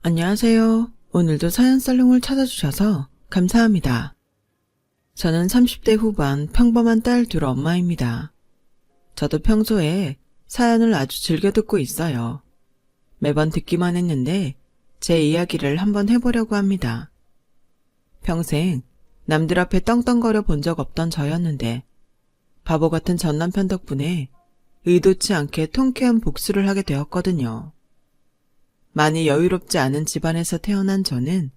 안녕하세요. 오늘도 사연살롱을 찾아주셔서 감사합니다. 저는 30대 후반 평범한 딸 둘 엄마입니다. 저도 평소에 사연을 아주 즐겨 듣고 있어요. 매번 듣기만 했는데 제 이야기를 한번 해보려고 합니다. 평생 남들 앞에 떵떵거려 본 적 없던 저였는데 바보 같은 전 남편 덕분에 의도치 않게 통쾌한 복수를 하게 되었거든요. 많이 여유롭지 않은 집안에서 태어난 저는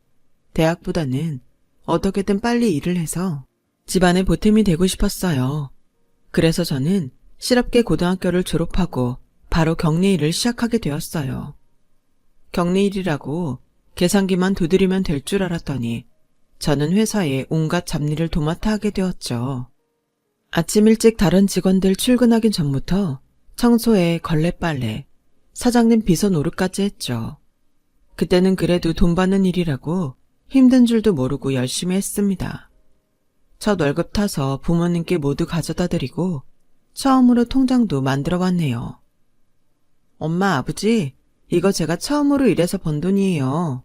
대학보다는 어떻게든 빨리 일을 해서 집안의 보탬이 되고 싶었어요. 그래서 저는 실업계 고등학교를 졸업하고 바로 격리일을 시작하게 되었어요. 격리일이라고 계산기만 두드리면 될 줄 알았더니 저는 회사에 온갖 잡일을 도맡아 하게 되었죠. 아침 일찍 다른 직원들 출근하기 전부터 청소에 걸레빨래, 사장님 비서 노릇까지 했죠. 그때는 그래도 돈 받는 일이라고 힘든 줄도 모르고 열심히 했습니다. 첫 월급 타서 부모님께 모두 가져다 드리고 처음으로 통장도 만들어 봤네요. 엄마, 아버지, 이거 제가 처음으로 일해서 번 돈이에요.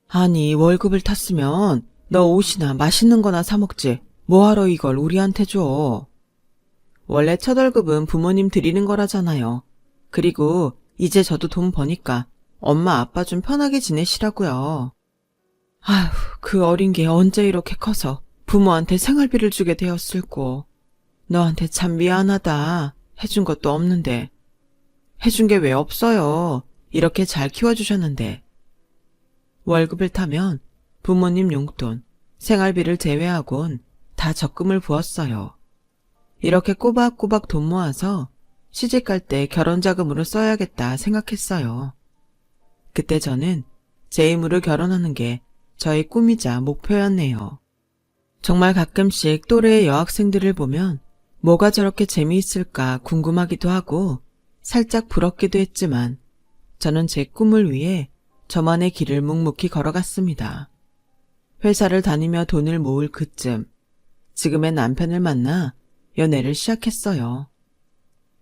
아니, 월급을 탔으면 너 옷이나 맛있는 거나 사 먹지. 뭐하러 이걸 우리한테 줘. 원래 첫 월급은 부모님 드리는 거라잖아요. 그리고 이제 저도 돈 버니까 엄마 아빠 좀 편하게 지내시라고요. 아휴, 그 어린 게 언제 이렇게 커서 부모한테 생활비를 주게 되었을꼬. 너한테 참 미안하다. 해준 것도 없는데. 해준 게 왜 없어요. 이렇게 잘 키워주셨는데. 월급을 타면 부모님 용돈, 생활비를 제외하곤 다 적금을 부었어요. 이렇게 꼬박꼬박 돈 모아서 시집갈 때 결혼자금으로 써야겠다 생각했어요. 그때 저는 제 힘으로 결혼하는 게 저의 꿈이자 목표였네요. 정말 가끔씩 또래의 여학생들을 보면 뭐가 저렇게 재미있을까 궁금하기도 하고 살짝 부럽기도 했지만 저는 제 꿈을 위해 저만의 길을 묵묵히 걸어갔습니다. 회사를 다니며 돈을 모을 그쯤 지금의 남편을 만나 연애를 시작했어요.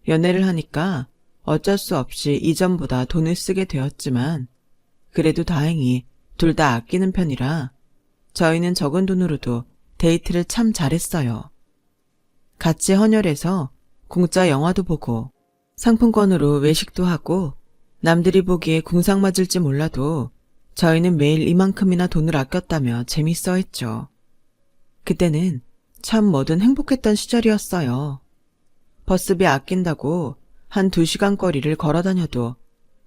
연애를 하니까 어쩔 수 없이 이전보다 돈을 쓰게 되었지만 그래도 다행히 둘 다 아끼는 편이라 저희는 적은 돈으로도 데이트를 참 잘했어요. 같이 헌혈해서 공짜 영화도 보고 상품권으로 외식도 하고 남들이 보기에 궁상 맞을지 몰라도 저희는 매일 이만큼이나 돈을 아꼈다며 재밌어 했죠. 그때는 참 뭐든 행복했던 시절이었어요. 버스비 아낀다고 한 2시간 거리를 걸어 다녀도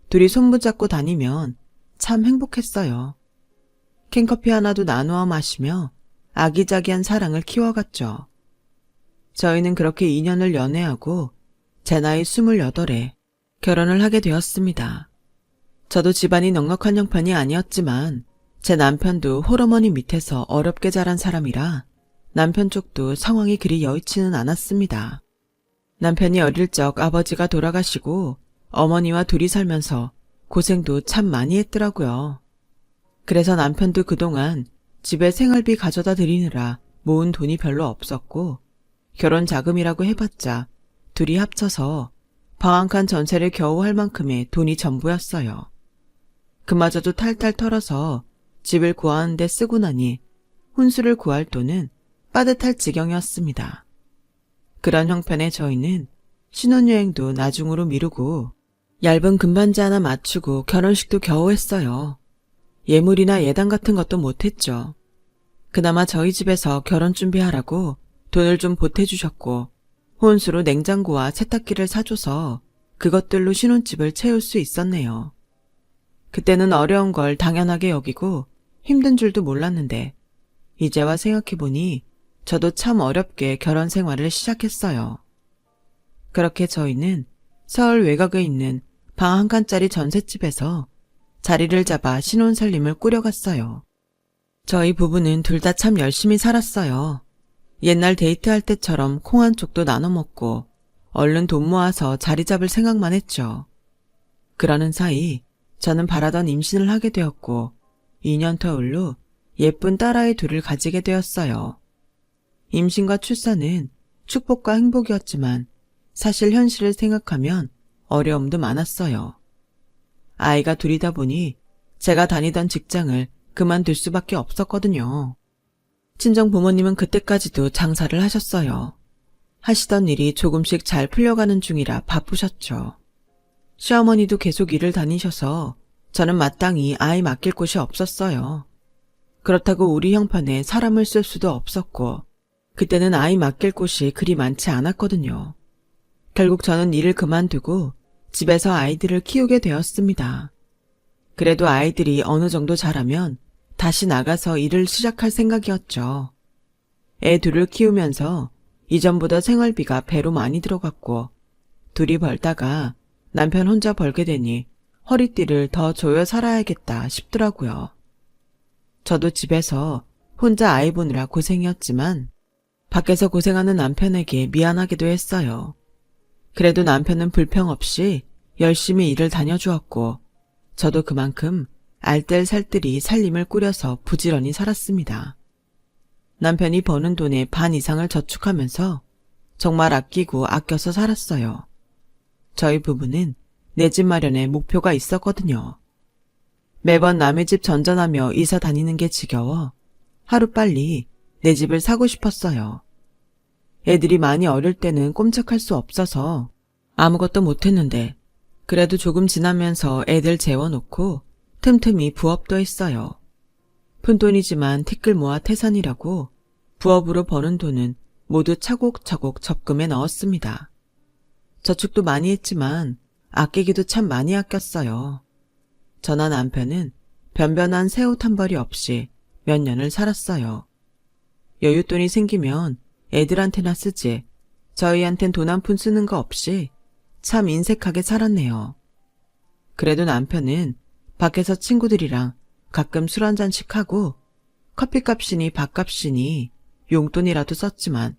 둘이 손붙잡고 다니면 참 행복했어요. 캔커피 하나도 나누어 마시며 아기자기한 사랑을 키워갔죠. 저희는 그렇게 2년을 연애하고 제 나이 28에 결혼을 하게 되었습니다. 저도 집안이 넉넉한 형편이 아니었지만 제 남편도 홀어머니 밑에서 어렵게 자란 사람이라 남편 쪽도 상황이 그리 여의치는 않았습니다. 남편이 어릴 적 아버지가 돌아가시고 어머니와 둘이 살면서 고생도 참 많이 했더라고요. 그래서 남편도 그동안 집에 생활비 가져다 드리느라 모은 돈이 별로 없었고 결혼 자금이라고 해봤자 둘이 합쳐서 방 한 칸 전세를 겨우 할 만큼의 돈이 전부였어요. 그마저도 탈탈 털어서 집을 구하는 데 쓰고 나니 혼수를 구할 돈은 빠듯할 지경이었습니다. 그런 형편의 저희는 신혼여행도 나중으로 미루고 얇은 금반지 하나 맞추고 결혼식도 겨우 했어요. 예물이나 예당 같은 것도 못했죠. 그나마 저희 집에서 결혼 준비하라고 돈을 좀 보태주셨고 혼수로 냉장고와 세탁기를 사줘서 그것들로 신혼집을 채울 수 있었네요. 그때는 어려운 걸 당연하게 여기고 힘든 줄도 몰랐는데 이제와 생각해보니 저도 참 어렵게 결혼 생활을 시작했어요. 그렇게 저희는 서울 외곽에 있는 방 한 칸짜리 전셋집에서 자리를 잡아 신혼살림을 꾸려갔어요. 저희 부부는 둘 다 참 열심히 살았어요. 옛날 데이트할 때처럼 콩 한 쪽도 나눠 먹고 얼른 돈 모아서 자리 잡을 생각만 했죠. 그러는 사이 저는 바라던 임신을 하게 되었고 2년 터울로 예쁜 딸아이 둘을 가지게 되었어요. 임신과 출산은 축복과 행복이었지만 사실 현실을 생각하면 어려움도 많았어요. 아이가 둘이다 보니 제가 다니던 직장을 그만둘 수밖에 없었거든요. 친정 부모님은 그때까지도 장사를 하셨어요. 하시던 일이 조금씩 잘 풀려가는 중이라 바쁘셨죠. 시어머니도 계속 일을 다니셔서 저는 마땅히 아이 맡길 곳이 없었어요. 그렇다고 우리 형편에 사람을 쓸 수도 없었고 그때는 아이 맡길 곳이 그리 많지 않았거든요. 결국 저는 일을 그만두고 집에서 아이들을 키우게 되었습니다. 그래도 아이들이 어느 정도 자라면 다시 나가서 일을 시작할 생각이었죠. 애 둘을 키우면서 이전보다 생활비가 배로 많이 들어갔고 둘이 벌다가 남편 혼자 벌게 되니 허리띠를 더 조여 살아야겠다 싶더라고요. 저도 집에서 혼자 아이 보느라 고생이었지만 밖에서 고생하는 남편에게 미안하기도 했어요. 그래도 남편은 불평 없이 열심히 일을 다녀주었고 저도 그만큼 알뜰살뜰히 살림을 꾸려서 부지런히 살았습니다. 남편이 버는 돈의 반 이상을 저축하면서 정말 아끼고 아껴서 살았어요. 저희 부부는 내 집 마련에 목표가 있었거든요. 매번 남의 집 전전하며 이사 다니는 게 지겨워 하루빨리 내 집을 사고 싶었어요. 애들이 많이 어릴 때는 꼼짝할 수 없어서 아무것도 못했는데 그래도 조금 지나면서 애들 재워놓고 틈틈이 부업도 했어요. 푼돈이지만 티끌 모아 태산이라고 부업으로 버는 돈은 모두 차곡차곡 적금에 넣었습니다. 저축도 많이 했지만 아끼기도 참 많이 아꼈어요. 저나 남편은 변변한 새 옷 한 벌이 없이 몇 년을 살았어요. 여윳돈이 생기면 애들한테나 쓰지 저희한텐 돈 한 푼 쓰는 거 없이 참 인색하게 살았네요. 그래도 남편은 밖에서 친구들이랑 가끔 술 한잔씩 하고 커피값이니 밥값이니 용돈이라도 썼지만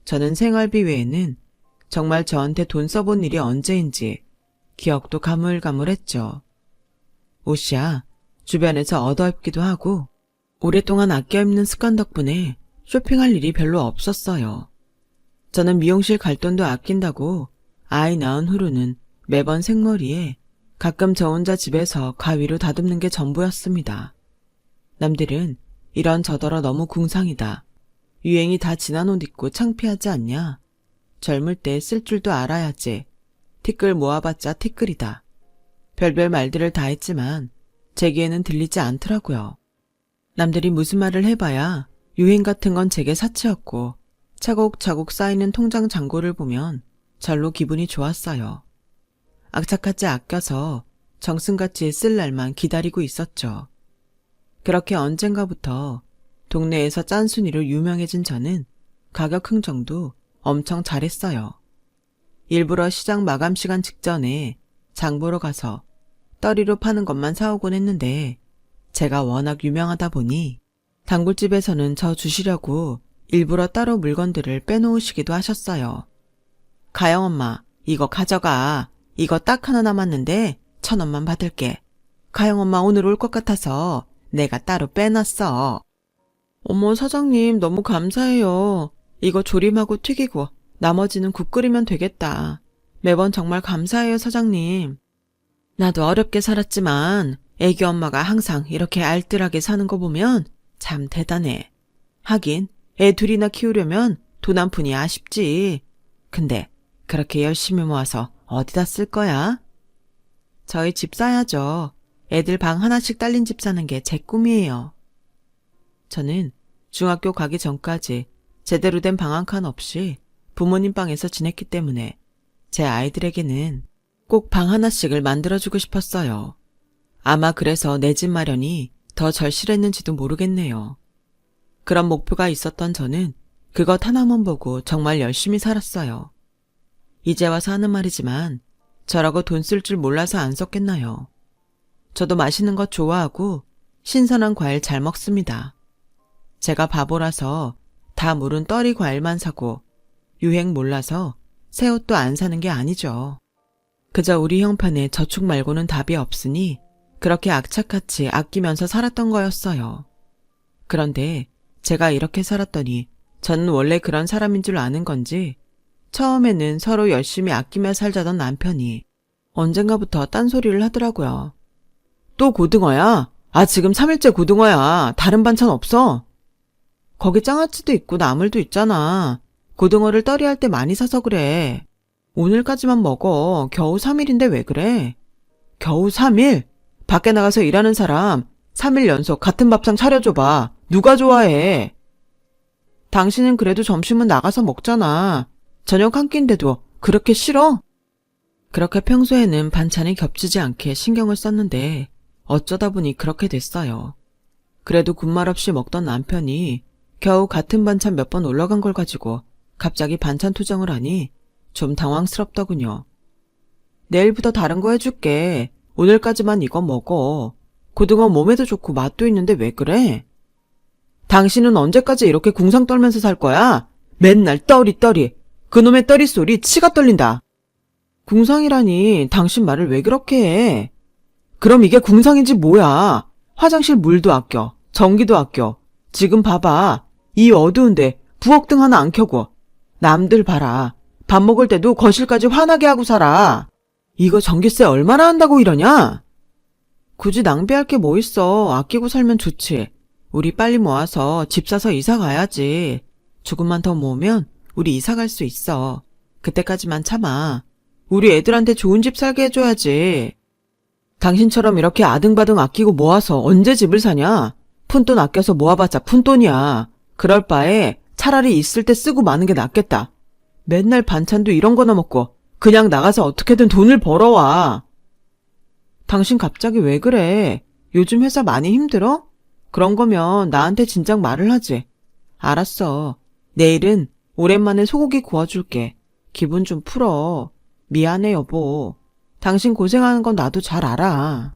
저는 생활비 외에는 정말 저한테 돈 써본 일이 언제인지 기억도 가물가물했죠. 옷이야 주변에서 얻어입기도 하고 오랫동안 아껴 입는 습관 덕분에 쇼핑할 일이 별로 없었어요. 저는 미용실 갈 돈도 아낀다고 아이 낳은 후로는 매번 생머리에 가끔 저 혼자 집에서 가위로 다듬는 게 전부였습니다. 남들은 이런 저더러 너무 궁상이다. 유행이 다 지난 옷 입고 창피하지 않냐. 젊을 때 쓸 줄도 알아야지. 티끌 모아봤자 티끌이다. 별별 말들을 다 했지만 제 귀에는 들리지 않더라고요. 남들이 무슨 말을 해봐야 유행 같은 건 제게 사치였고 차곡차곡 쌓이는 통장 잔고를 보면 절로 기분이 좋았어요. 악착같이 아껴서 정승같이 쓸 날만 기다리고 있었죠. 그렇게 언젠가부터 동네에서 짠순이로 유명해진 저는 가격 흥정도 엄청 잘했어요. 일부러 시장 마감 시간 직전에 장 보러 가서 떨이로 파는 것만 사오곤 했는데 제가 워낙 유명하다 보니 단골집에서는 저 주시려고 일부러 따로 물건들을 빼놓으시기도 하셨어요. 가영 엄마, 이거 가져가. 이거 딱 하나 남았는데 1,000원만 받을게. 가영 엄마 오늘 올 것 같아서 내가 따로 빼놨어. 어머 사장님 너무 감사해요. 이거 조림하고 튀기고 나머지는 국 끓이면 되겠다. 매번 정말 감사해요 사장님. 나도 어렵게 살았지만 애기 엄마가 항상 이렇게 알뜰하게 사는 거 보면 참 대단해. 하긴 애 둘이나 키우려면 돈 한 푼이 아쉽지. 근데 그렇게 열심히 모아서 어디다 쓸 거야? 저희 집 사야죠. 애들 방 하나씩 딸린 집 사는 게 제 꿈이에요. 저는 중학교 가기 전까지 제대로 된 방 한 칸 없이 부모님 방에서 지냈기 때문에 제 아이들에게는 꼭 방 하나씩을 만들어주고 싶었어요. 아마 그래서 내 집 마련이 더 절실했는지도 모르겠네요. 그런 목표가 있었던 저는 그것 하나만 보고 정말 열심히 살았어요. 이제 와서 하는 말이지만 저라고 돈 쓸 줄 몰라서 안 썼겠나요. 저도 맛있는 것 좋아하고 신선한 과일 잘 먹습니다. 제가 바보라서 다 무른 떨이 과일만 사고 유행 몰라서 새 옷도 안 사는 게 아니죠. 그저 우리 형편에 저축 말고는 답이 없으니 그렇게 악착같이 아끼면서 살았던 거였어요. 그런데 제가 이렇게 살았더니 저는 원래 그런 사람인 줄 아는 건지 처음에는 서로 열심히 아끼며 살자던 남편이 언젠가부터 딴소리를 하더라고요. 또 고등어야? 아, 지금 3일째 고등어야. 다른 반찬 없어? 거기 장아찌도 있고 나물도 있잖아. 고등어를 떨이할 때 많이 사서 그래. 오늘까지만 먹어. 겨우 3일인데 왜 그래? 겨우 3일? 밖에 나가서 일하는 사람 3일 연속 같은 밥상 차려줘봐. 누가 좋아해? 당신은 그래도 점심은 나가서 먹잖아. 저녁 한 끼인데도 그렇게 싫어? 그렇게 평소에는 반찬이 겹치지 않게 신경을 썼는데 어쩌다 보니 그렇게 됐어요. 그래도 군말 없이 먹던 남편이 겨우 같은 반찬 몇 번 올라간 걸 가지고 갑자기 반찬 투정을 하니 좀 당황스럽더군요. 내일부터 다른 거 해줄게. 오늘까지만 이거 먹어. 고등어 몸에도 좋고 맛도 있는데 왜 그래? 당신은 언제까지 이렇게 궁상 떨면서 살 거야? 맨날 떨이. 그놈의 떨이 소리 치가 떨린다. 궁상이라니 당신 말을 왜 그렇게 해? 그럼 이게 궁상인지 뭐야? 화장실 물도 아껴. 전기도 아껴. 지금 봐봐. 이 어두운데 부엌등 하나 안 켜고. 남들 봐라. 밥 먹을 때도 거실까지 환하게 하고 살아. 이거 전기세 얼마나 한다고 이러냐? 굳이 낭비할 게 뭐 있어. 아끼고 살면 좋지. 우리 빨리 모아서 집 사서 이사 가야지. 조금만 더 모으면 우리 이사 갈 수 있어. 그때까지만 참아. 우리 애들한테 좋은 집 살게 해줘야지. 당신처럼 이렇게 아등바등 아끼고 모아서 언제 집을 사냐? 푼돈 아껴서 모아봤자 푼돈이야. 그럴 바에 차라리 있을 때 쓰고 마는 게 낫겠다. 맨날 반찬도 이런 거나 먹고 그냥 나가서 어떻게든 돈을 벌어와. 당신 갑자기 왜 그래? 요즘 회사 많이 힘들어? 그런 거면 나한테 진작 말을 하지. 알았어. 내일은 오랜만에 소고기 구워줄게. 기분 좀 풀어. 미안해 여보. 당신 고생하는 건 나도 잘 알아.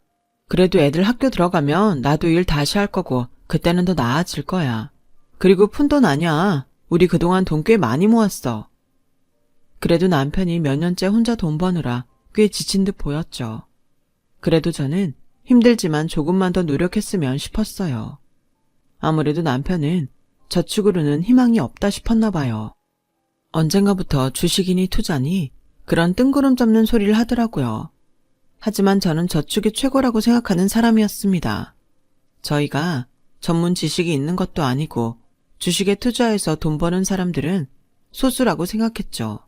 그래도 애들 학교 들어가면 나도 일 다시 할 거고 그때는 더 나아질 거야. 그리고 푼돈 아냐. 우리 그동안 돈 꽤 많이 모았어. 그래도 남편이 몇 년째 혼자 돈 버느라 꽤 지친 듯 보였죠. 그래도 저는 힘들지만 조금만 더 노력했으면 싶었어요. 아무래도 남편은 저축으로는 희망이 없다 싶었나 봐요. 언젠가부터 주식이니 투자니 그런 뜬구름 잡는 소리를 하더라고요. 하지만 저는 저축이 최고라고 생각하는 사람이었습니다. 저희가 전문 지식이 있는 것도 아니고 주식에 투자해서 돈 버는 사람들은 소수라고 생각했죠.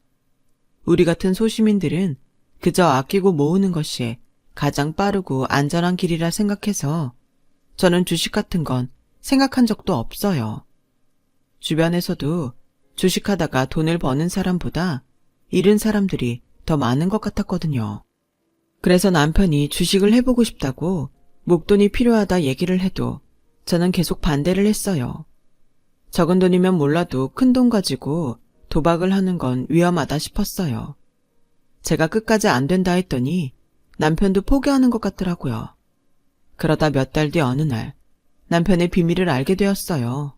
우리 같은 소시민들은 그저 아끼고 모으는 것이 가장 빠르고 안전한 길이라 생각해서 저는 주식 같은 건 생각한 적도 없어요. 주변에서도 주식하다가 돈을 버는 사람보다 잃은 사람들이 더 많은 것 같았거든요. 그래서 남편이 주식을 해보고 싶다고 목돈이 필요하다 얘기를 해도 저는 계속 반대를 했어요. 적은 돈이면 몰라도 큰 돈 가지고 도박을 하는 건 위험하다 싶었어요. 제가 끝까지 안 된다 했더니 남편도 포기하는 것 같더라고요. 그러다 몇 달 뒤 어느 날 남편의 비밀을 알게 되었어요.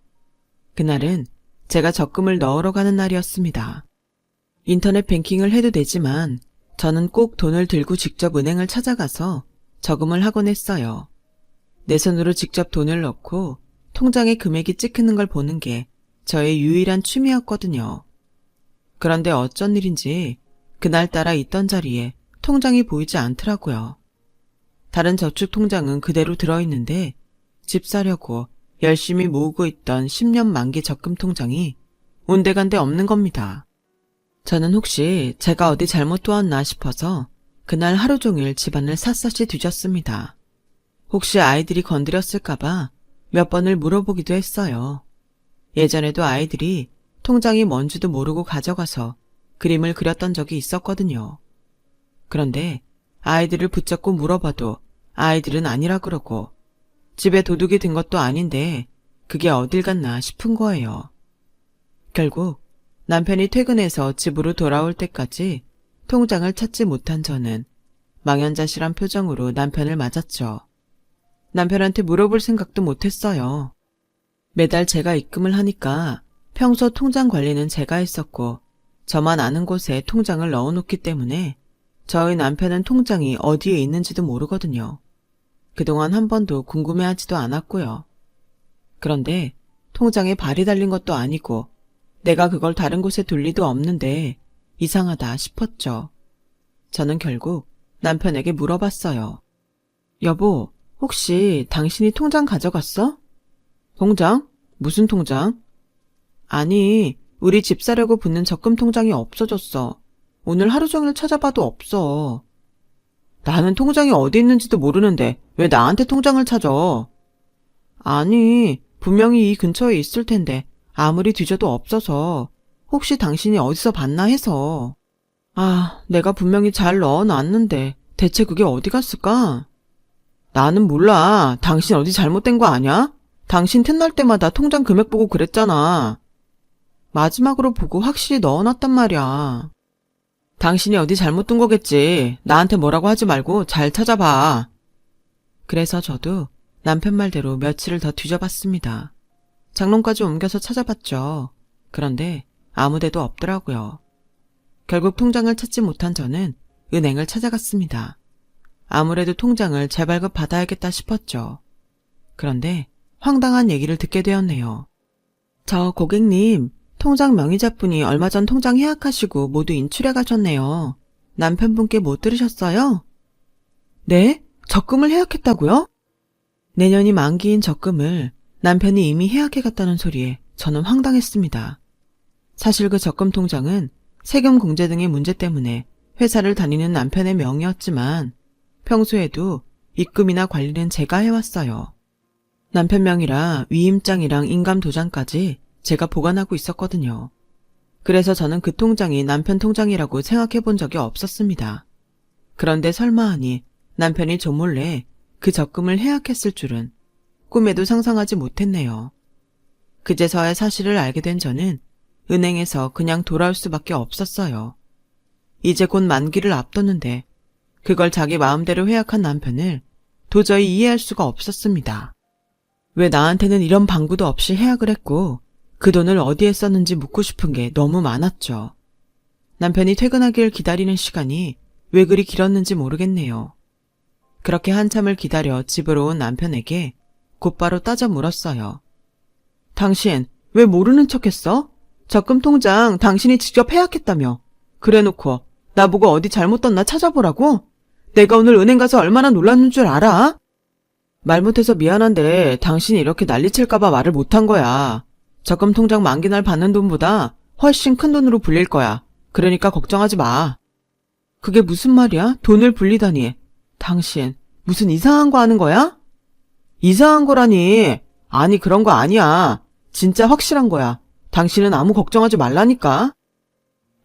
그날은 제가 적금을 넣으러 가는 날이었습니다. 인터넷 뱅킹을 해도 되지만 저는 꼭 돈을 들고 직접 은행을 찾아가서 저금을 하곤 했어요. 내 손으로 직접 돈을 넣고 통장에 금액이 찍히는 걸 보는 게 저의 유일한 취미였거든요. 그런데 어쩐 일인지 그날따라 있던 자리에 통장이 보이지 않더라고요. 다른 저축 통장은 그대로 들어있는데 집 사려고 열심히 모으고 있던 10년 만기 적금 통장이 온데간데 없는 겁니다. 저는 혹시 제가 어디 잘못 도왔나 싶어서 그날 하루 종일 집안을 샅샅이 뒤졌습니다. 혹시 아이들이 건드렸을까봐 몇 번을 물어보기도 했어요. 예전에도 아이들이 통장이 뭔지도 모르고 가져가서 그림을 그렸던 적이 있었거든요. 그런데 아이들을 붙잡고 물어봐도 아이들은 아니라 그러고 집에 도둑이 든 것도 아닌데 그게 어딜 갔나 싶은 거예요. 결국 남편이 퇴근해서 집으로 돌아올 때까지 통장을 찾지 못한 저는 망연자실한 표정으로 남편을 맞았죠. 남편한테 물어볼 생각도 못했어요. 매달 제가 입금을 하니까 평소 통장 관리는 제가 했었고 저만 아는 곳에 통장을 넣어놓기 때문에 저희 남편은 통장이 어디에 있는지도 모르거든요. 그동안 한 번도 궁금해하지도 않았고요. 그런데 통장에 발이 달린 것도 아니고 내가 그걸 다른 곳에 둘 리도 없는데 이상하다 싶었죠. 저는 결국 남편에게 물어봤어요. 여보, 혹시 당신이 통장 가져갔어? 통장? 무슨 통장? 아니, 우리 집 사려고 붙는 적금 통장이 없어졌어. 오늘 하루 종일 찾아봐도 없어. 나는 통장이 어디 있는지도 모르는데 왜 나한테 통장을 찾아? 아니, 분명히 이 근처에 있을 텐데 아무리 뒤져도 없어서 혹시 당신이 어디서 봤나 해서. 아, 내가 분명히 잘 넣어놨는데 대체 그게 어디 갔을까? 나는 몰라. 당신 어디 잘못된 거 아냐? 당신 틈날 때마다 통장 금액 보고 그랬잖아. 마지막으로 보고 확실히 넣어놨단 말이야. 당신이 어디 잘못 둔 거겠지. 나한테 뭐라고 하지 말고 잘 찾아봐. 그래서 저도 남편 말대로 며칠을 더 뒤져봤습니다. 장롱까지 옮겨서 찾아봤죠. 그런데 아무 데도 없더라고요. 결국 통장을 찾지 못한 저는 은행을 찾아갔습니다. 아무래도 통장을 재발급 받아야겠다 싶었죠. 그런데 황당한 얘기를 듣게 되었네요. 저 고객님, 통장 명의자분이 얼마 전 통장 해약하시고 모두 인출해 가셨네요. 남편분께 못 들으셨어요? 네? 적금을 해약했다고요? 내년이 만기인 적금을 남편이 이미 해약해 갔다는 소리에 저는 황당했습니다. 사실 그 적금 통장은 세금 공제 등의 문제 때문에 회사를 다니는 남편의 명의였지만 평소에도 입금이나 관리는 제가 해왔어요. 남편 명의라 위임장이랑 인감도장까지 제가 보관하고 있었거든요. 그래서 저는 그 통장이 남편 통장이라고 생각해 본 적이 없었습니다. 그런데 설마 하니 남편이 저 몰래 그 적금을 해약했을 줄은 꿈에도 상상하지 못했네요. 그제서야 사실을 알게 된 저는 은행에서 그냥 돌아올 수밖에 없었어요. 이제 곧 만기를 앞뒀는데 그걸 자기 마음대로 해약한 남편을 도저히 이해할 수가 없었습니다. 왜 나한테는 이런 방구도 없이 해약을 했고 그 돈을 어디에 썼는지 묻고 싶은 게 너무 많았죠. 남편이 퇴근하길 기다리는 시간이 왜 그리 길었는지 모르겠네요. 그렇게 한참을 기다려 집으로 온 남편에게 곧바로 따져 물었어요. 당신 왜 모르는 척했어? 적금 통장 당신이 직접 해약했다며. 그래놓고 나보고 어디 잘못 떴나 찾아보라고? 내가 오늘 은행 가서 얼마나 놀랐는 줄 알아? 말 못해서 미안한데 당신이 이렇게 난리칠까봐 말을 못한 거야. 적금 통장 만기날 받는 돈보다 훨씬 큰 돈으로 불릴 거야. 그러니까 걱정하지 마. 그게 무슨 말이야? 돈을 불리다니. 당신 무슨 이상한 거 하는 거야? 이상한 거라니. 아니 그런 거 아니야. 진짜 확실한 거야. 당신은 아무 걱정하지 말라니까.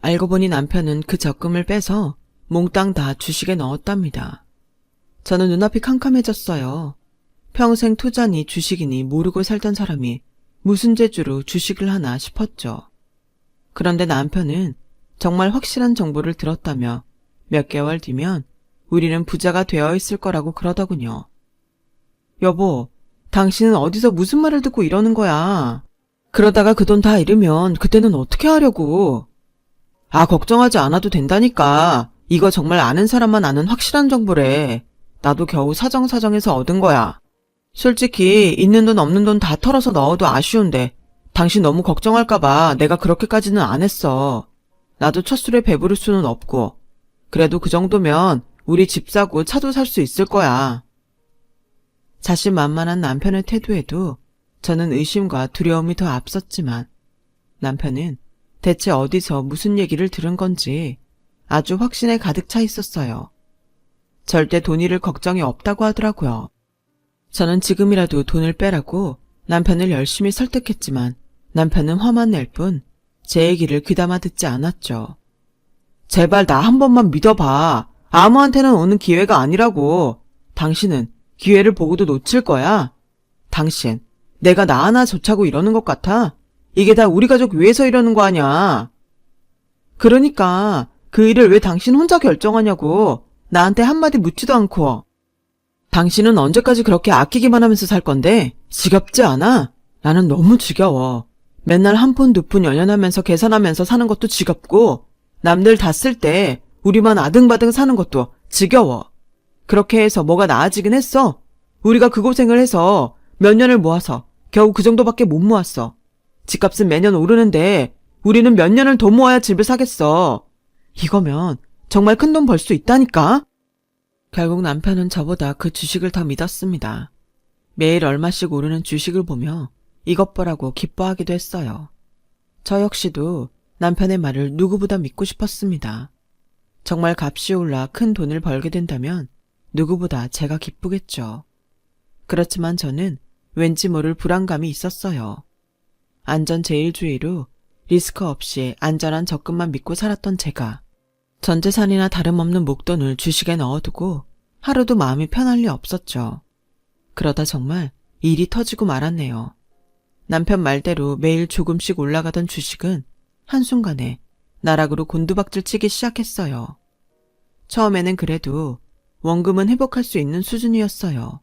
알고 보니 남편은 그 적금을 빼서 몽땅 다 주식에 넣었답니다. 저는 눈앞이 캄캄해졌어요. 평생 투자니 주식이니 모르고 살던 사람이 무슨 재주로 주식을 하나 싶었죠. 그런데 남편은 정말 확실한 정보를 들었다며 몇 개월 뒤면 우리는 부자가 되어 있을 거라고 그러더군요. 여보, 당신은 어디서 무슨 말을 듣고 이러는 거야? 그러다가 그 돈 다 잃으면 그때는 어떻게 하려고? 아, 걱정하지 않아도 된다니까. 이거 정말 아는 사람만 아는 확실한 정보래. 나도 겨우 사정사정해서 얻은 거야. 솔직히 있는 돈 없는 돈 다 털어서 넣어도 아쉬운데 당신 너무 걱정할까봐 내가 그렇게까지는 안 했어. 나도 첫 술에 배부를 수는 없고. 그래도 그 정도면 우리 집 사고 차도 살 수 있을 거야. 자신만만한 남편의 태도에도 저는 의심과 두려움이 더 앞섰지만 남편은 대체 어디서 무슨 얘기를 들은 건지 아주 확신에 가득 차 있었어요. 절대 돈 잃을 걱정이 없다고 하더라고요. 저는 지금이라도 돈을 빼라고 남편을 열심히 설득했지만 남편은 화만 낼 뿐 제 얘기를 귀담아 듣지 않았죠. 제발 나 한 번만 믿어봐. 아무한테는 오는 기회가 아니라고. 당신은 기회를 보고도 놓칠 거야. 당신, 내가 나 하나 좋자고 이러는 것 같아? 이게 다 우리 가족 위해서 이러는 거 아냐. 그러니까 그 일을 왜 당신 혼자 결정하냐고. 나한테 한마디 묻지도 않고. 당신은 언제까지 그렇게 아끼기만 하면서 살 건데 지겹지 않아? 나는 너무 지겨워. 맨날 한 푼 두 푼 연연하면서 계산하면서 사는 것도 지겹고 남들 다 쓸 때 우리만 아등바등 사는 것도 지겨워. 그렇게 해서 뭐가 나아지긴 했어? 우리가 그 고생을 해서 몇 년을 모아서 겨우 그 정도밖에 못 모았어. 집값은 매년 오르는데 우리는 몇 년을 더 모아야 집을 사겠어. 이거면 정말 큰 돈 벌 수 있다니까? 결국 남편은 저보다 그 주식을 더 믿었습니다. 매일 얼마씩 오르는 주식을 보며 이것 보라고 기뻐하기도 했어요. 저 역시도 남편의 말을 누구보다 믿고 싶었습니다. 정말 값이 올라 큰 돈을 벌게 된다면 누구보다 제가 기쁘겠죠. 그렇지만 저는 왠지 모를 불안감이 있었어요. 안전제일주의로 리스크 없이 안전한 적금만 믿고 살았던 제가 전 재산이나 다름없는 목돈을 주식에 넣어두고 하루도 마음이 편할 리 없었죠. 그러다 정말 일이 터지고 말았네요. 남편 말대로 매일 조금씩 올라가던 주식은 한순간에 나락으로 곤두박질 치기 시작했어요. 처음에는 그래도 원금은 회복할 수 있는 수준이었어요.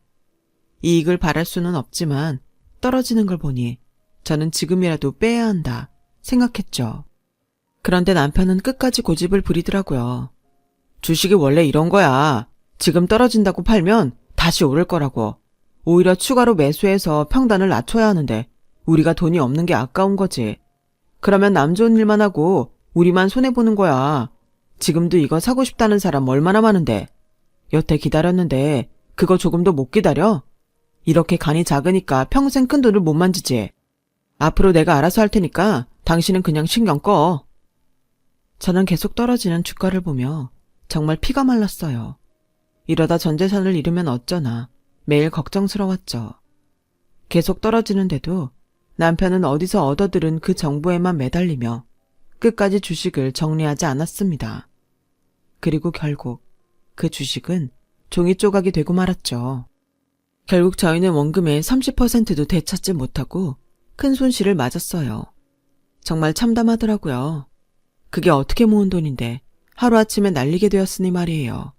이익을 바랄 수는 없지만 떨어지는 걸 보니 저는 지금이라도 빼야 한다 생각했죠. 그런데 남편은 끝까지 고집을 부리더라고요. 주식이 원래 이런 거야. 지금 떨어진다고 팔면 다시 오를 거라고. 오히려 추가로 매수해서 평단을 낮춰야 하는데 우리가 돈이 없는 게 아까운 거지. 그러면 남 좋은 일만 하고 우리만 손해보는 거야. 지금도 이거 사고 싶다는 사람 얼마나 많은데. 여태 기다렸는데 그거 조금도 못 기다려? 이렇게 간이 작으니까 평생 큰 돈을 못 만지지. 앞으로 내가 알아서 할 테니까 당신은 그냥 신경 꺼. 저는 계속 떨어지는 주가를 보며 정말 피가 말랐어요. 이러다 전 재산을 잃으면 어쩌나 매일 걱정스러웠죠. 계속 떨어지는데도 남편은 어디서 얻어들은 그 정보에만 매달리며 끝까지 주식을 정리하지 않았습니다. 그리고 결국 그 주식은 종이 조각이 되고 말았죠. 결국 저희는 원금의 30%도 되찾지 못하고 큰 손실을 맞았어요. 정말 참담하더라고요. 그게 어떻게 모은 돈인데 하루아침에 날리게 되었으니 말이에요.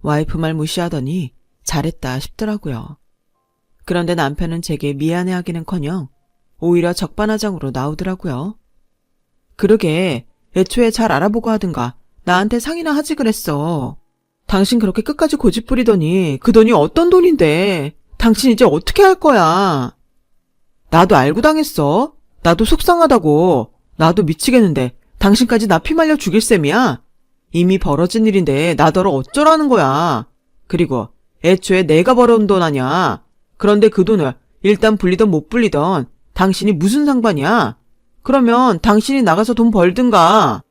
와이프 말 무시하더니 잘했다 싶더라고요. 그런데 남편은 제게 미안해하기는커녕 오히려 적반하장으로 나오더라고요. 그러게 애초에 잘 알아보고 하든가 나한테 상의나 하지 그랬어. 당신 그렇게 끝까지 고집 부리더니 그 돈이 어떤 돈인데 당신 이제 어떻게 할 거야. 나도 알고 당했어. 나도 속상하다고. 나도 미치겠는데 당신까지 나 피말려 죽일 셈이야? 이미 벌어진 일인데 나더러 어쩌라는 거야. 그리고 애초에 내가 벌어온 돈 아냐. 그런데 그 돈을 일단 불리던 못 불리던 당신이 무슨 상관이야? 그러면 당신이 나가서 돈 벌든가.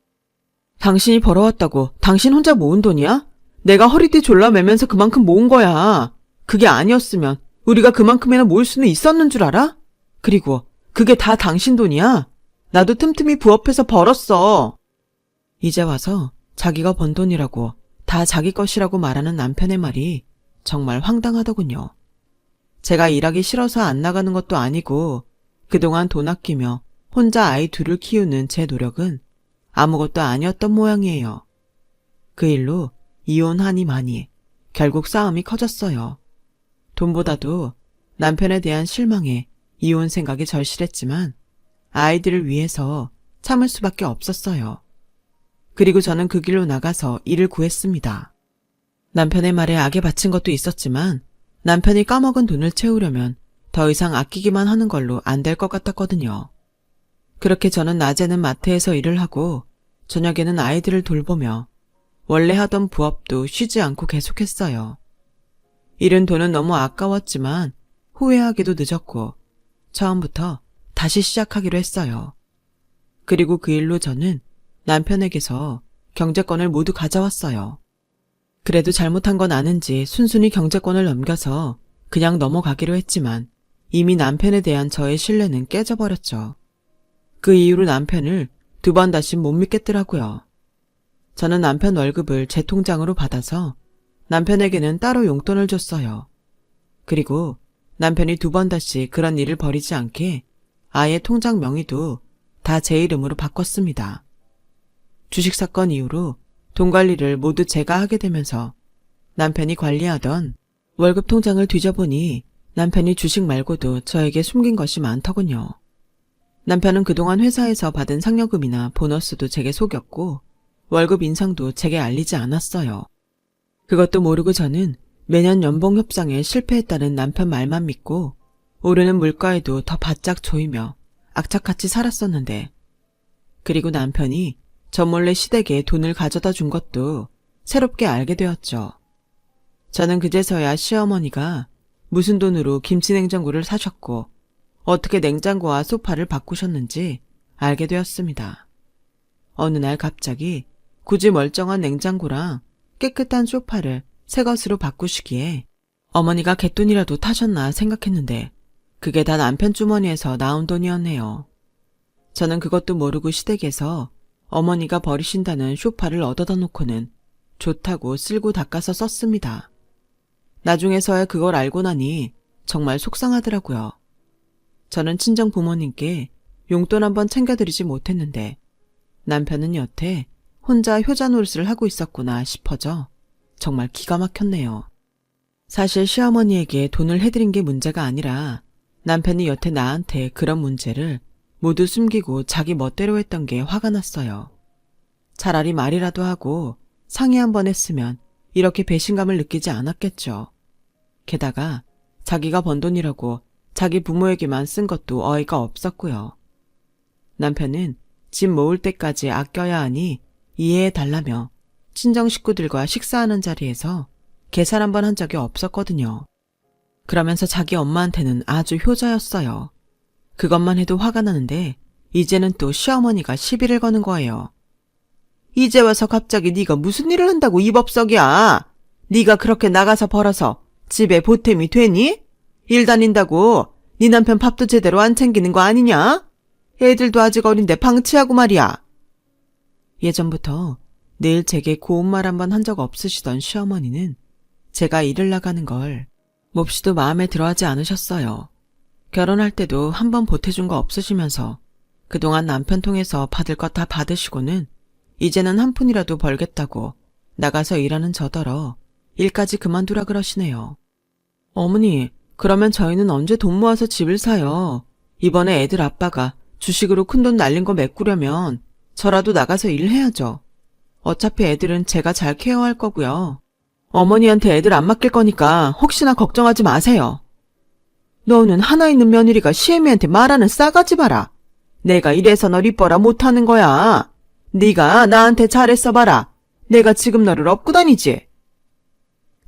당신이 벌어왔다고 당신 혼자 모은 돈이야? 내가 허리띠 졸라매면서 그만큼 모은 거야. 그게 아니었으면 우리가 그만큼이나 모을 수는 있었는 줄 알아? 그리고 그게 다 당신 돈이야? 나도 틈틈이 부업해서 벌었어. 이제 와서 자기가 번 돈이라고 다 자기 것이라고 말하는 남편의 말이 정말 황당하더군요. 제가 일하기 싫어서 안 나가는 것도 아니고 그동안 돈 아끼며 혼자 아이 둘을 키우는 제 노력은 아무것도 아니었던 모양이에요. 그 일로 이혼하니 마니 결국 싸움이 커졌어요. 돈보다도 남편에 대한 실망에 이혼 생각이 절실했지만 아이들을 위해서 참을 수밖에 없었어요. 그리고 저는 그 길로 나가서 일을 구했습니다. 남편의 말에 악에 바친 것도 있었지만 남편이 까먹은 돈을 채우려면 더 이상 아끼기만 하는 걸로 안 될 것 같았거든요. 그렇게 저는 낮에는 마트에서 일을 하고 저녁에는 아이들을 돌보며 원래 하던 부업도 쉬지 않고 계속했어요. 잃은 돈은 너무 아까웠지만 후회하기도 늦었고 처음부터 다시 시작하기로 했어요. 그리고 그 일로 저는 남편에게서 경제권을 모두 가져왔어요. 그래도 잘못한 건 아는지 순순히 경제권을 넘겨서 그냥 넘어가기로 했지만 이미 남편에 대한 저의 신뢰는 깨져버렸죠. 그 이후로 남편을 2번 다시 못 믿겠더라고요. 저는 남편 월급을 제 통장으로 받아서 남편에게는 따로 용돈을 줬어요. 그리고 남편이 2번 다시 그런 일을 벌이지 않게 아예 통장 명의도 다 제 이름으로 바꿨습니다. 주식 사건 이후로 돈 관리를 모두 제가 하게 되면서 남편이 관리하던 월급 통장을 뒤져보니 남편이 주식 말고도 저에게 숨긴 것이 많더군요. 남편은 그동안 회사에서 받은 상여금이나 보너스도 제게 속였고 월급 인상도 제게 알리지 않았어요. 그것도 모르고 저는 매년 연봉 협상에 실패했다는 남편 말만 믿고 오르는 물가에도 더 바짝 조이며 악착같이 살았었는데 그리고 남편이 저 몰래 시댁에 돈을 가져다 준 것도 새롭게 알게 되었죠. 저는 그제서야 시어머니가 무슨 돈으로 김치냉장고를 사셨고 어떻게 냉장고와 소파를 바꾸셨는지 알게 되었습니다. 어느 날 갑자기 굳이 멀쩡한 냉장고랑 깨끗한 소파를 새 것으로 바꾸시기에 어머니가 갯돈이라도 타셨나 생각했는데 그게 다 남편 주머니에서 나온 돈이었네요. 저는 그것도 모르고 시댁에서 어머니가 버리신다는 소파를 얻어다 놓고는 좋다고 쓸고 닦아서 썼습니다. 나중에서야 그걸 알고 나니 정말 속상하더라고요. 저는 친정 부모님께 용돈 한번 챙겨드리지 못했는데 남편은 여태 혼자 효자 노릇을 하고 있었구나 싶어져 정말 기가 막혔네요. 사실 시어머니에게 돈을 해드린 게 문제가 아니라 남편이 여태 나한테 그런 문제를 모두 숨기고 자기 멋대로 했던 게 화가 났어요. 차라리 말이라도 하고 상의 한번 했으면 이렇게 배신감을 느끼지 않았겠죠. 게다가 자기가 번 돈이라고 자기 부모에게만 쓴 것도 어이가 없었고요. 남편은 집 모을 때까지 아껴야 하니 이해해달라며 친정 식구들과 식사하는 자리에서 계산 한번 한 적이 없었거든요. 그러면서 자기 엄마한테는 아주 효자였어요. 그것만 해도 화가 나는데 이제는 또 시어머니가 시비를 거는 거예요. 이제 와서 갑자기 네가 무슨 일을 한다고 입업석이야. 네가 그렇게 나가서 벌어서 집에 보탬이 되니? 일 다닌다고 네 남편 밥도 제대로 안 챙기는 거 아니냐? 애들도 아직 어린데 방치하고 말이야. 예전부터 늘 제게 고운 말 한번 한 적 없으시던 시어머니는 제가 일을 나가는 걸 몹시도 마음에 들어하지 않으셨어요. 결혼할 때도 한 번 보태준 거 없으시면서 그동안 남편 통해서 받을 것 다 받으시고는 이제는 한 푼이라도 벌겠다고 나가서 일하는 저더러 일까지 그만두라 그러시네요. 어머니, 그러면 저희는 언제 돈 모아서 집을 사요? 이번에 애들 아빠가 주식으로 큰돈 날린 거 메꾸려면 저라도 나가서 일해야죠. 어차피 애들은 제가 잘 케어할 거고요. 어머니한테 애들 안 맡길 거니까 혹시나 걱정하지 마세요. 너는 하나 있는 며느리가 시애미한테 말하는 싸가지 봐라. 내가 이래서 널 이뻐라 못하는 거야. 네가 나한테 잘했어 봐라. 내가 지금 너를 업고 다니지.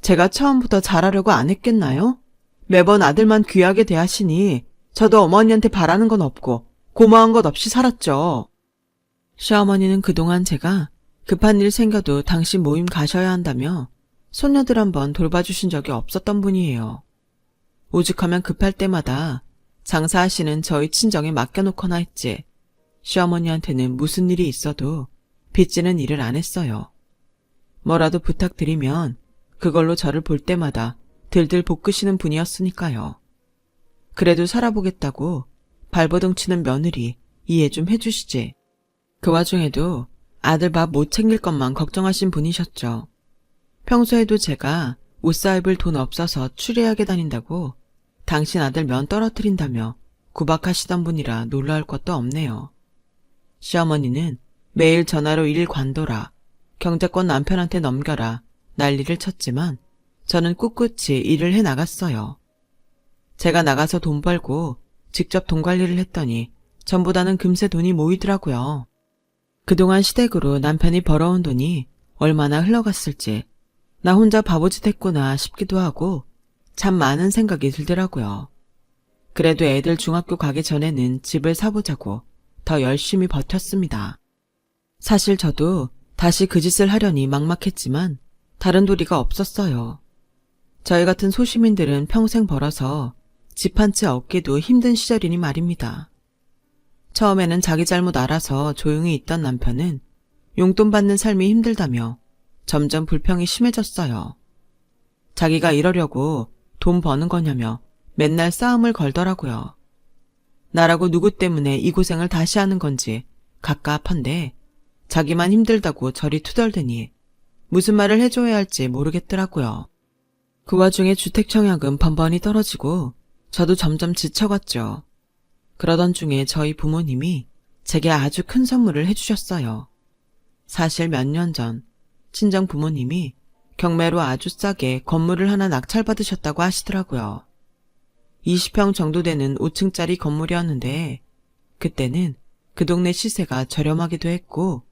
제가 처음부터 잘하려고 안 했겠나요? 매번 아들만 귀하게 대하시니 저도 어머니한테 바라는 건 없고 고마운 것 없이 살았죠. 시어머니는 그동안 제가 급한 일 생겨도 당신 모임 가셔야 한다며 손녀들 한번 돌봐주신 적이 없었던 분이에요. 오죽하면 급할 때마다 장사하시는 저희 친정에 맡겨놓거나 했지 시어머니한테는 무슨 일이 있어도 빚지는 일을 안 했어요. 뭐라도 부탁드리면 그걸로 저를 볼 때마다 들들 볶으시는 분이었으니까요. 그래도 살아보겠다고 발버둥 치는 며느리 이해 좀 해주시지. 그 와중에도 아들 밥 못 챙길 것만 걱정하신 분이셨죠. 평소에도 제가 옷 사입을 돈 없어서 추리하게 다닌다고 당신 아들 면 떨어뜨린다며 구박하시던 분이라 놀라울 것도 없네요. 시어머니는 매일 전화로 일 관둬라, 경제권 남편한테 넘겨라 난리를 쳤지만 저는 꿋꿋이 일을 해나갔어요. 제가 나가서 돈 벌고 직접 돈 관리를 했더니 전보다는 금세 돈이 모이더라고요. 그동안 시댁으로 남편이 벌어온 돈이 얼마나 흘러갔을지 나 혼자 바보짓 했구나 싶기도 하고 참 많은 생각이 들더라고요. 그래도 애들 중학교 가기 전에는 집을 사보자고 더 열심히 버텼습니다. 사실 저도 다시 그 짓을 하려니 막막했지만 다른 도리가 없었어요. 저희 같은 소시민들은 평생 벌어서 집 한 채 얻기도 힘든 시절이니 말입니다. 처음에는 자기 잘못 알아서 조용히 있던 남편은 용돈 받는 삶이 힘들다며 점점 불평이 심해졌어요. 자기가 이러려고 돈 버는 거냐며 맨날 싸움을 걸더라고요. 나라고 누구 때문에 이 고생을 다시 하는 건지 갑갑한데 자기만 힘들다고 저리 투덜대니 무슨 말을 해줘야 할지 모르겠더라고요. 그 와중에 주택청약은 번번이 떨어지고 저도 점점 지쳐갔죠. 그러던 중에 저희 부모님이 제게 아주 큰 선물을 해주셨어요. 사실 몇 년 전 친정 부모님이 경매로 아주 싸게 건물을 하나 낙찰받으셨다고 하시더라고요. 20평 정도 되는 5층짜리 건물이었는데 그때는 그 동네 시세가 저렴하기도 했고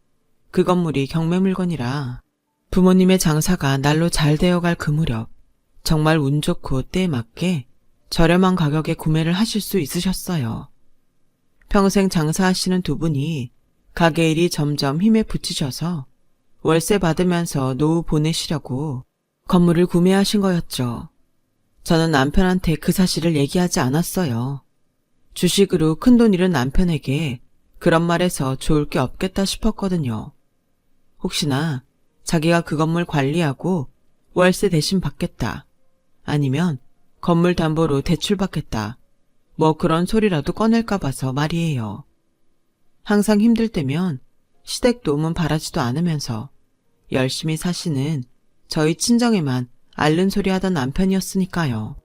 그 건물이 경매 물건이라 부모님의 장사가 날로 잘 되어갈 그 무렵 정말 운 좋고 때에 맞게 저렴한 가격에 구매를 하실 수 있으셨어요. 평생 장사하시는 두 분이 가게 일이 점점 힘에 부치셔서 월세 받으면서 노후 보내시려고 건물을 구매하신 거였죠. 저는 남편한테 그 사실을 얘기하지 않았어요. 주식으로 큰돈 잃은 남편에게 그런 말해서 좋을 게 없겠다 싶었거든요. 혹시나 자기가 그 건물 관리하고 월세 대신 받겠다. 아니면 건물 담보로 대출 받겠다. 뭐 그런 소리라도 꺼낼까 봐서 말이에요. 항상 힘들 때면 시댁 도움은 바라지도 않으면서 열심히 사시는 저희 친정에만 앓는 소리 하던 남편이었으니까요.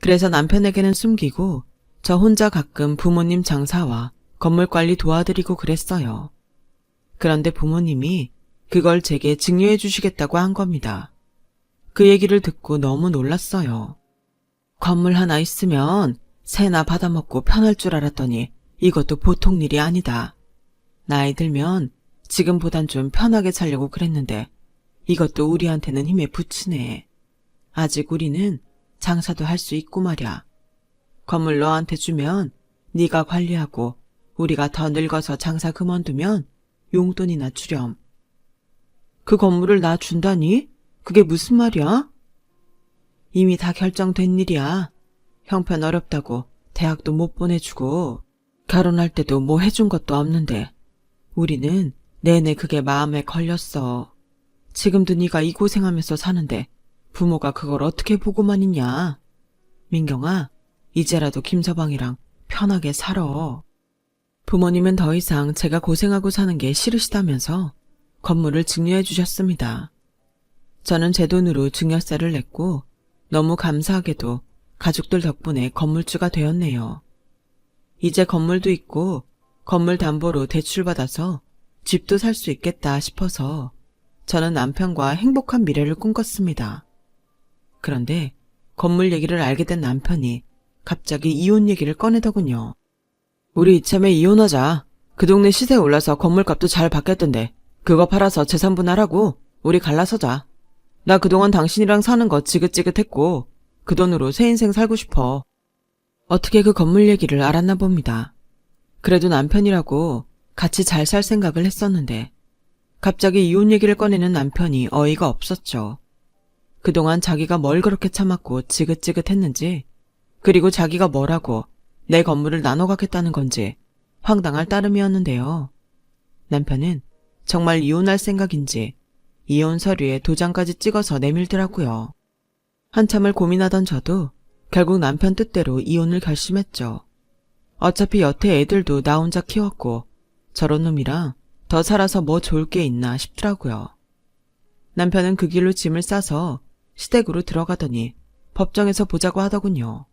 그래서 남편에게는 숨기고 저 혼자 가끔 부모님 장사와 건물 관리 도와드리고 그랬어요. 그런데 부모님이 그걸 제게 증여해 주시겠다고 한 겁니다. 그 얘기를 듣고 너무 놀랐어요. 건물 하나 있으면 새나 받아먹고 편할 줄 알았더니 이것도 보통 일이 아니다. 나이 들면 지금보단 좀 편하게 살려고 그랬는데 이것도 우리한테는 힘에 부치네. 아직 우리는 장사도 할 수 있고 말야. 건물 너한테 주면 네가 관리하고 우리가 더 늙어서 장사 그만두면 용돈이나 주렴. 그 건물을 나 준다니? 그게 무슨 말이야? 이미 다 결정된 일이야. 형편 어렵다고 대학도 못 보내주고 결혼할 때도 뭐 해준 것도 없는데 우리는 내내 그게 마음에 걸렸어. 지금도 네가 이 고생하면서 사는데 부모가 그걸 어떻게 보고만 있냐. 민경아, 이제라도 김서방이랑 편하게 살아. 부모님은 더 이상 제가 고생하고 사는 게 싫으시다면서 건물을 증여해 주셨습니다. 저는 제 돈으로 증여세를 냈고 너무 감사하게도 가족들 덕분에 건물주가 되었네요. 이제 건물도 있고 건물 담보로 대출받아서 집도 살 수 있겠다 싶어서 저는 남편과 행복한 미래를 꿈꿨습니다. 그런데 건물 얘기를 알게 된 남편이 갑자기 이혼 얘기를 꺼내더군요. 우리 이참에 이혼하자. 그 동네 시세 올라서 건물값도 잘 받겠던데 그거 팔아서 재산 분할하고 우리 갈라서자. 나 그동안 당신이랑 사는 거 지긋지긋했고 그 돈으로 새 인생 살고 싶어. 어떻게 그 건물 얘기를 알았나 봅니다. 그래도 남편이라고 같이 잘 살 생각을 했었는데 갑자기 이혼 얘기를 꺼내는 남편이 어이가 없었죠. 그동안 자기가 뭘 그렇게 참았고 지긋지긋했는지 그리고 자기가 뭐라고 내 건물을 나눠 갖겠다는 건지 황당할 따름이었는데요. 남편은 정말 이혼할 생각인지 이혼 서류에 도장까지 찍어서 내밀더라고요. 한참을 고민하던 저도 결국 남편 뜻대로 이혼을 결심했죠. 어차피 여태 애들도 나 혼자 키웠고 저런 놈이랑 더 살아서 뭐 좋을 게 있나 싶더라고요. 남편은 그 길로 짐을 싸서 시댁으로 들어가더니 법정에서 보자고 하더군요.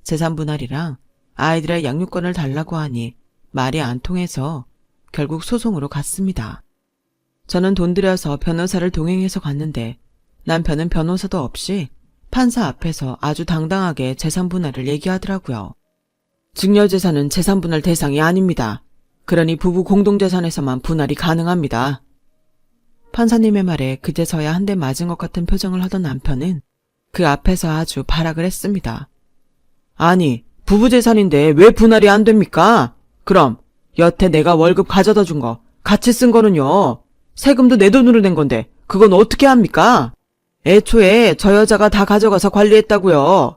재산 분할이랑 아이들의 양육권을 달라고 하니 말이 안 통해서 결국 소송으로 갔습니다. 저는 돈 들여서 변호사를 동행해서 갔는데 남편은 변호사도 없이 판사 앞에서 아주 당당하게 재산 분할을 얘기하더라고요. 증여재산은 재산 분할 대상이 아닙니다. 그러니 부부 공동재산에서만 분할이 가능합니다. 판사님의 말에 그제서야 한 대 맞은 것 같은 표정을 하던 남편은 그 앞에서 아주 발악을 했습니다. 아니, 부부재산인데 왜 분할이 안 됩니까? 그럼 여태 내가 월급 가져다 준 거 같이 쓴 거는요. 세금도 내 돈으로 낸 건데 그건 어떻게 합니까? 애초에 저 여자가 다 가져가서 관리했다고요.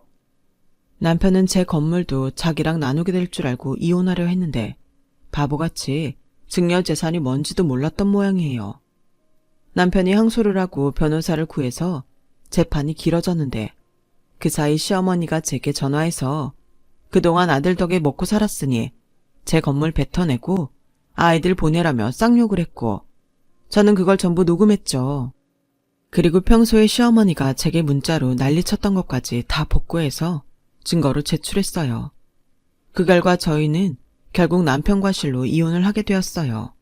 남편은 제 건물도 자기랑 나누게 될 줄 알고 이혼하려 했는데 바보같이 증여재산이 뭔지도 몰랐던 모양이에요. 남편이 항소를 하고 변호사를 구해서 재판이 길어졌는데 그 사이 시어머니가 제게 전화해서 그동안 아들 덕에 먹고 살았으니 제 건물 뱉어내고 아이들 보내라며 쌍욕을 했고 저는 그걸 전부 녹음했죠. 그리고 평소에 시어머니가 제게 문자로 난리쳤던 것까지 다 복구해서 증거로 제출했어요. 그 결과 저희는 결국 남편과 실로 이혼을 하게 되었어요.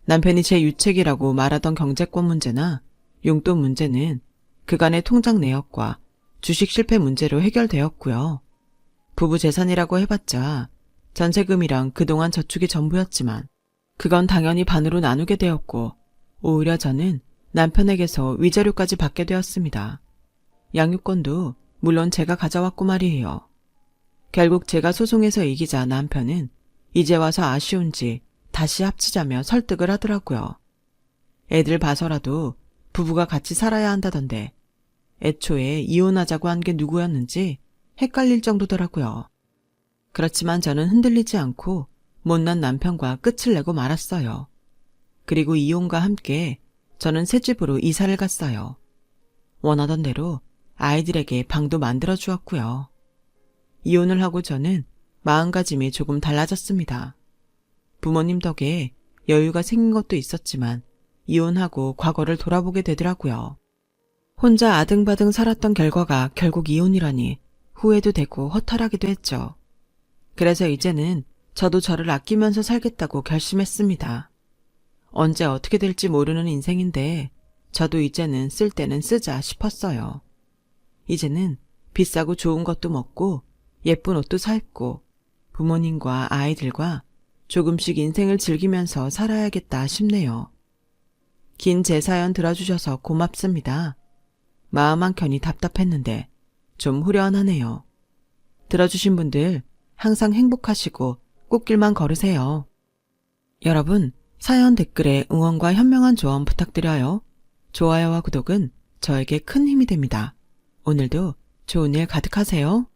남편이 제 유책이라고 말하던 경제권 문제나 용돈 문제는 그간의 통장 내역과 주식 실패 문제로 해결되었고요. 부부 재산이라고 해봤자 전세금이랑 그동안 저축이 전부였지만 그건 당연히 반으로 나누게 되었고 오히려 저는 남편에게서 위자료까지 받게 되었습니다. 양육권도 물론 제가 가져왔고 말이에요. 결국 제가 소송에서 이기자 남편은 이제 와서 아쉬운지 다시 합치자며 설득을 하더라고요. 애들 봐서라도 부부가 같이 살아야 한다던데 애초에 이혼하자고 한 게 누구였는지 헷갈릴 정도더라고요. 그렇지만 저는 흔들리지 않고 못난 남편과 끝을 내고 말았어요. 그리고 이혼과 함께 저는 새 집으로 이사를 갔어요. 원하던 대로 아이들에게 방도 만들어 주었고요. 이혼을 하고 저는 마음가짐이 조금 달라졌습니다. 부모님 덕에 여유가 생긴 것도 있었지만 이혼하고 과거를 돌아보게 되더라고요. 혼자 아등바등 살았던 결과가 결국 이혼이라니 후회도 되고 허탈하기도 했죠. 그래서 이제는 저도 저를 아끼면서 살겠다고 결심했습니다. 언제 어떻게 될지 모르는 인생인데 저도 이제는 쓸 때는 쓰자 싶었어요. 이제는 비싸고 좋은 것도 먹고 예쁜 옷도 사 입고 부모님과 아이들과 조금씩 인생을 즐기면서 살아야겠다 싶네요. 긴 제 사연 들어주셔서 고맙습니다. 마음 한켠이 답답했는데 좀 후련하네요. 들어주신 분들 항상 행복하시고 꽃길만 걸으세요. 여러분, 사연 댓글에 응원과 현명한 조언 부탁드려요. 좋아요와 구독은 저에게 큰 힘이 됩니다. 오늘도 좋은 일 가득하세요.